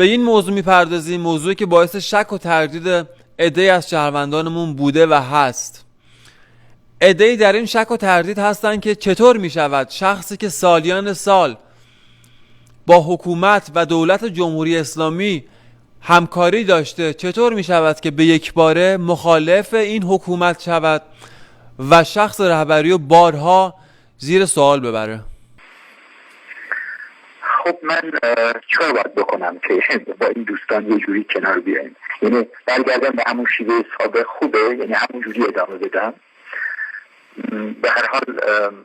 به این موضوع میپردازیم، موضوعی که باعث شک و تردید عده‌ای از شهروندانمون بوده و هست. عده‌ای در این شک و تردید هستن که چطور میشود شخصی که سالیان سال با حکومت و دولت جمهوری اسلامی همکاری داشته، چطور میشود که به یک باره مخالف این حکومت شود و شخص رهبری و بارها زیر سوال ببره؟ خب من چرا باید بکنم که با این دوستان یه جوری کنار بیاییم؟ یعنی برگردم به همون شیوه سابق خوبه؟ یعنی همون جوری ادامه بدم؟ به هر حال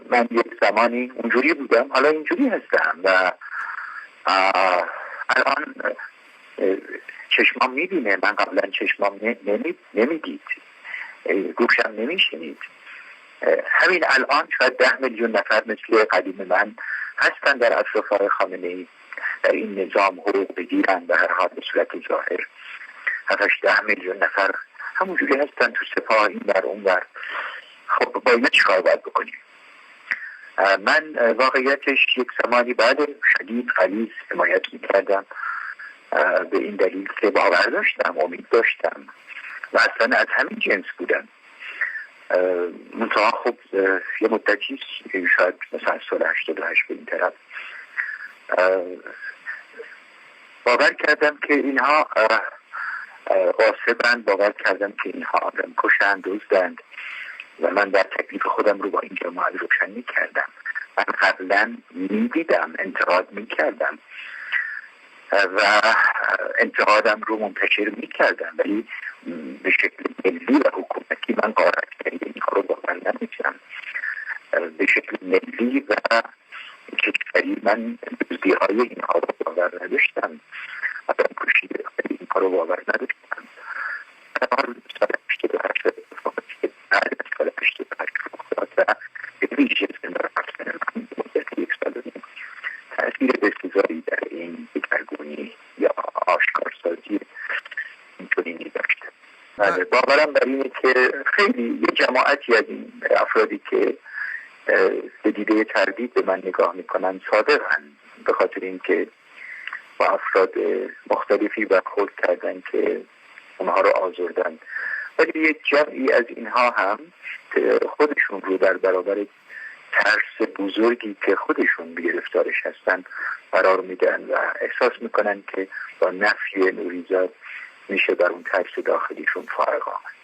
من یک زمانی اونجوری بودم، حالا اینجوری هستم و الان چشمام میبینه. من قبلا چشمام نمیدید، گوشم نمیشنید. همین الان شاید 10 میلیون نفر مثل قدیم من هستن در اطراف آقای خامنه‌ای، در این نظام حقوق بگیرن. به هر حال به صورت ظاهر 7-10 میلیون نفر همونجوری هستن تو سپاه، این بر اون بر. خب با اینا چیکار باید بکنیم؟ من واقعیتش یک زمانی بعد شدید غلیظ حمایت میکردم، به این دلیل که باور داشتم، امید داشتم و اصلا از همین جنس بودم. منتها خب یه مدتی، شاید مثلا سال 88 به این طرف، باور کردم که اینها غاصبند، باور کردم که اینها آدم کشند، دزدند و من در تکلیف خودم رو با این جماعت روشن میکردم. من قبلا میدیدم، انتقاد میکردم و انتقادم رو منتشر میکردم، ولی به شکل ملی و حکومتی من قارت اینها رو باور نداشتم. به شکل ملی و کشوری من دزدی های اینها رو باور نداشتم، آدم کشی اینها رو باور نداشتم. سال 88 بعد از سال 88 و به ویژه زندان من مدت 1 سال و نیم تأثیر بسزایی در این دگرگونی یا آشکارسازی اینطوری داشته. باورم بر اینه که خیلی یه جماعتی از این افرادی که به دیده تردید به من نگاه میکنن صادقن، به خاطر اینکه با افراد مختلفی برخورد کردن که اونها رو آزردن، ولی یک جمعی از اینها هم خودشون رو در برابر ترس بزرگی که خودشون گرفتارش هستن قرار میدن و احساس میکنن که با نفی نوریزاد میشه بر اون ترس داخلیشون فارغ آمد.